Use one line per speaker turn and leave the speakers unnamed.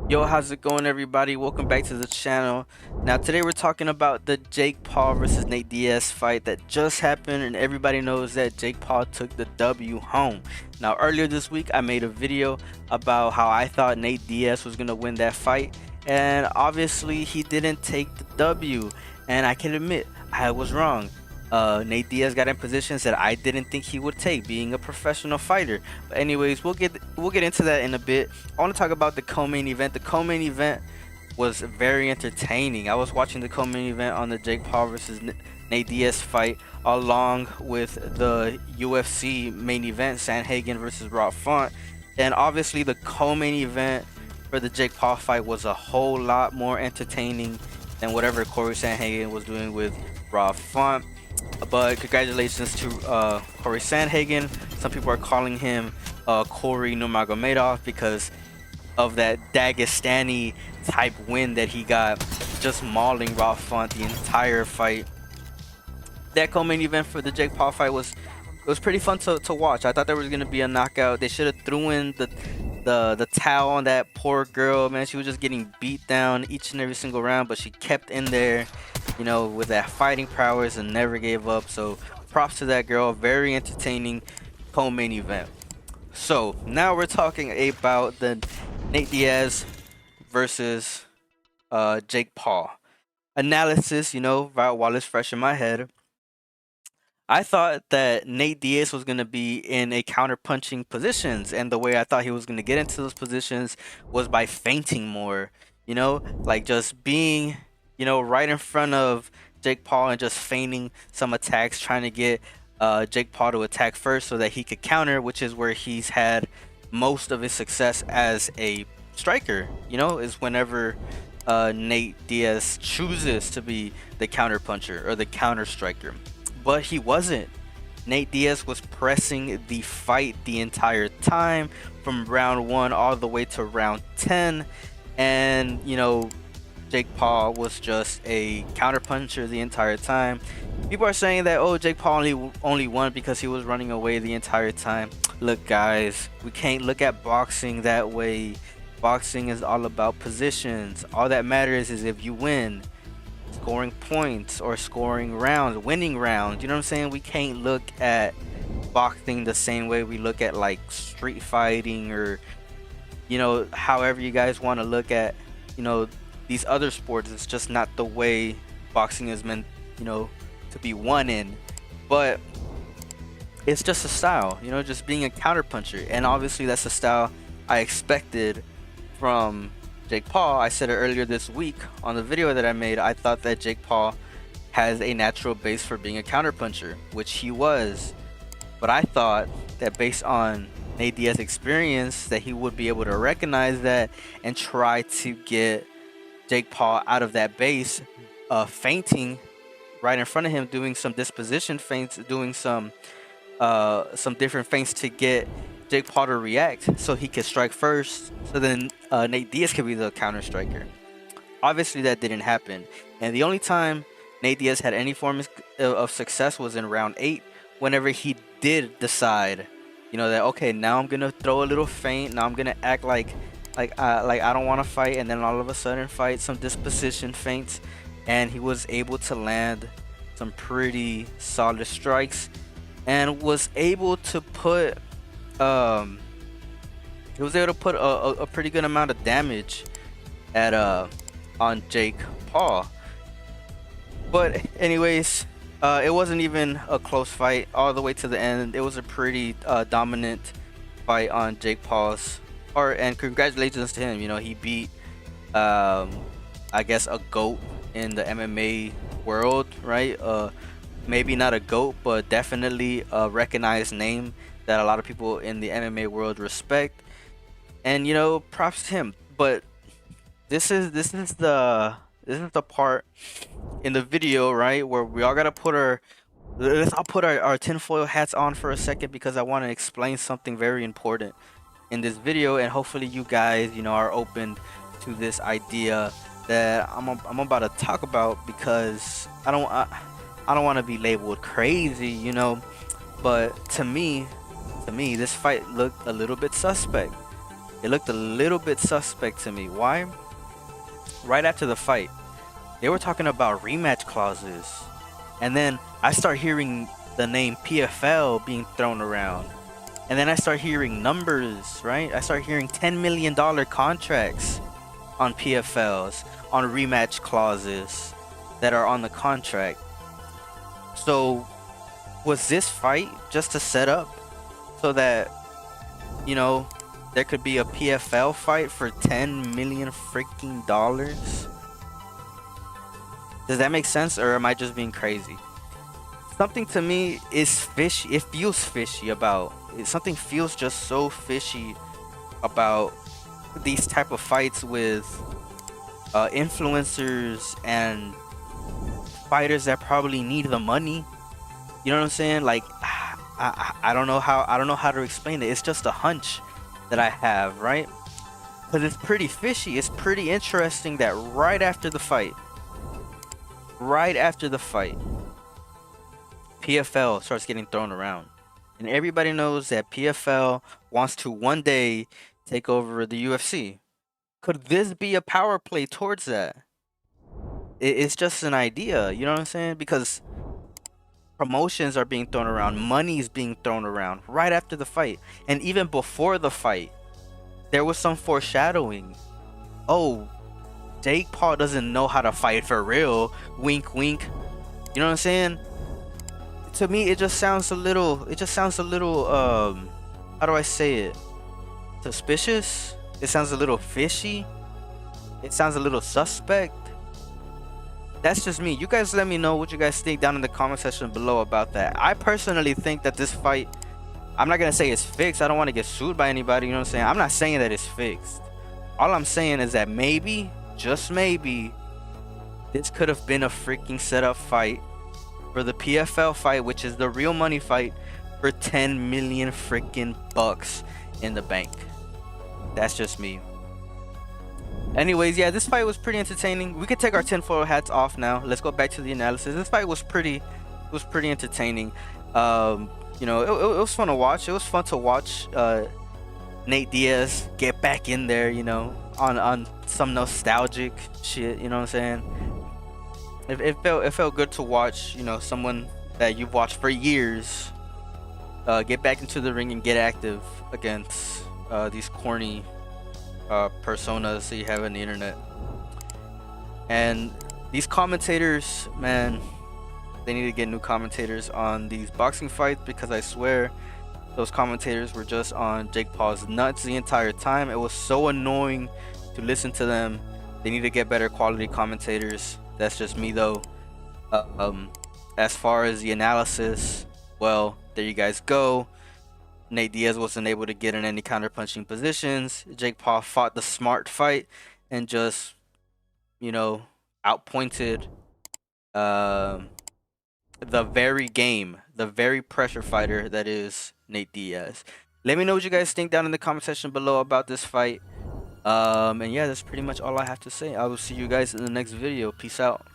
Yo, how's it going, everybody? Welcome back to the channel. Now, today we're talking about the Jake Paul versus Nate Diaz fight that just happened, and everybody knows that Jake Paul took the W home. Now, earlier this week, I made a video about how I thought Nate Diaz was gonna win that fight, and obviously, he didn't take the W. And I can admit, I was wrong. Nate Diaz got in positions that I didn't think he would take, being a professional fighter. But anyways, we'll get into that in a bit. I want to talk about the co-main event. The co-main event was very entertaining. I was watching the co-main event on the Jake Paul versus Nate Diaz fight, along with the UFC main event, Sanhagen versus Rob Font, and obviously the co-main event for the Jake Paul fight was a whole lot more entertaining than whatever Corey Sanhagen was doing with Rob Font. But congratulations to Corey Sanhagen. Some people are calling him Corey Nurmagomedov because of that Dagestani type win that he got, just mauling Rob Font the entire fight. That co-main event for the Jake Paul fight was pretty fun to watch. I thought there was gonna be a knockout. They should have threw in the towel on that poor girl, man. She was just getting beat down each and every single round, but she kept in there, with that fighting prowess and never gave up. So props to that girl. Very entertaining co-main event. So now we're talking about the Nate Diaz versus Jake Paul analysis. While it's fresh in my head, I thought that Nate Diaz was going to be in a counter-punching positions, and the way I thought he was going to get into those positions was by feinting more, like just being, right in front of Jake Paul and just feigning some attacks, trying to get Jake Paul to attack first so that he could counter, which is where he's had most of his success as a striker, is whenever Nate Diaz chooses to be the counter puncher or the counter striker. But he wasn't. Nate Diaz was pressing the fight the entire time from round 1 all the way to round 10. And, Jake Paul was just a counterpuncher the entire time. People are saying that, oh, Jake Paul only won because he was running away the entire time. Look, guys, we can't look at boxing that way. Boxing is all about positions. All that matters is if you win. Scoring points or scoring rounds, winning rounds. You know what I'm saying? We can't look at boxing the same way we look at like street fighting or however you guys want to look at these other sports. It's just not the way boxing is meant to be won in. But it's just a style, just being a counterpuncher, and obviously that's a style I expected from Jake Paul. I said it earlier this week on the video that I made. I thought that Jake Paul has a natural base for being a counterpuncher, which he was. But I thought that based on Nate Diaz's experience, that he would be able to recognize that and try to get Jake Paul out of that base, feinting right in front of him, doing some disposition feints, doing some different feints to get Jake Paul to react so he could strike first, so then Nate Diaz could be the counter striker. Obviously that didn't happen, and the only time Nate Diaz had any form of success was in round 8, whenever he did decide that, okay, now I'm gonna throw a little feint, now I'm gonna act like I don't want to fight, and then all of a sudden fight some disposition feints, and he was able to land some pretty solid strikes and was able to put a pretty good amount of damage at on Jake Paul. But anyways, it wasn't even a close fight all the way to the end. It was a pretty dominant fight on Jake Paul's part, and congratulations to him. He beat I guess a GOAT in the MMA world, right? Maybe not a GOAT, but definitely a recognized name that a lot of people in the MMA world respect, and props to him. But this is the part in the video, right, where we all gotta put let's all put our tinfoil hats on for a second, because I want to explain something very important in this video, and hopefully you guys are open to this idea that I'm about to talk about, because I don't want to be labeled crazy, but to me, this fight looked a little bit suspect. it looked a little bit suspect to me. Why? Right after the fight, they were talking about rematch clauses. And then I start hearing the name PFL being thrown around. And then I start hearing numbers, right? I start hearing $10 million contracts on PFLs, on rematch clauses that are on the contract. So, was this fight just to set up so that, you know, there could be a PFL fight for 10 million freaking dollars? Does that make sense, or am I just being crazy? Something to me is fishy. It feels fishy about something feels just so fishy about these type of fights with influencers and fighters that probably need the money. You know what I'm saying? Like, I don't know how to explain it. It's just a hunch that I have, right? Because it's pretty fishy. It's pretty interesting that right after the fight, PFL starts getting thrown around. And everybody knows that PFL wants to one day take over the UFC. Could this be a power play towards that? It's just an idea, you know what I'm saying? Because promotions are being thrown around, money is being thrown around right after the fight. And even before the fight, there was some foreshadowing. Oh, Jake Paul doesn't know how to fight for real. Wink, wink. You know what I'm saying? To me, it just sounds a little, how do I say it? Suspicious? It sounds a little fishy. It sounds a little suspect. That's just me. You guys let me know what you guys think down in the comment section below about that. I personally think that this fight, I'm not going to say it's fixed. I don't want to get sued by anybody, you know what I'm saying? I'm not saying that it's fixed. All I'm saying is that maybe, just maybe, this could have been a freaking setup fight for the PFL fight, which is the real money fight, for 10 million freaking bucks in the bank. That's just me. Anyways, yeah, this fight was pretty entertaining. We could take our tinfoil hats off now. Let's go back to the analysis. This fight was pretty entertaining. You know, it was fun to watch. It was fun to watch Nate Diaz get back in there, you know, on some nostalgic shit, you know what I'm saying? It felt good to watch, you know, someone that you've watched for years get back into the ring and get active against these corny personas that you have on the internet. And these commentators, man, they need to get new commentators on these boxing fights, because I swear those commentators were just on Jake Paul's nuts the entire time. It was so annoying to listen to them. They need to get better quality commentators. That's just me though. As far as the analysis, well, there you guys go. Nate Diaz wasn't able to get in any counter-punching positions. Jake Paul fought the smart fight and just, you know, outpointed the very pressure fighter that is Nate Diaz. Let me know what you guys think down in the comment section below about this fight. And yeah, that's pretty much all I have to say. I will see you guys in the next video. Peace out.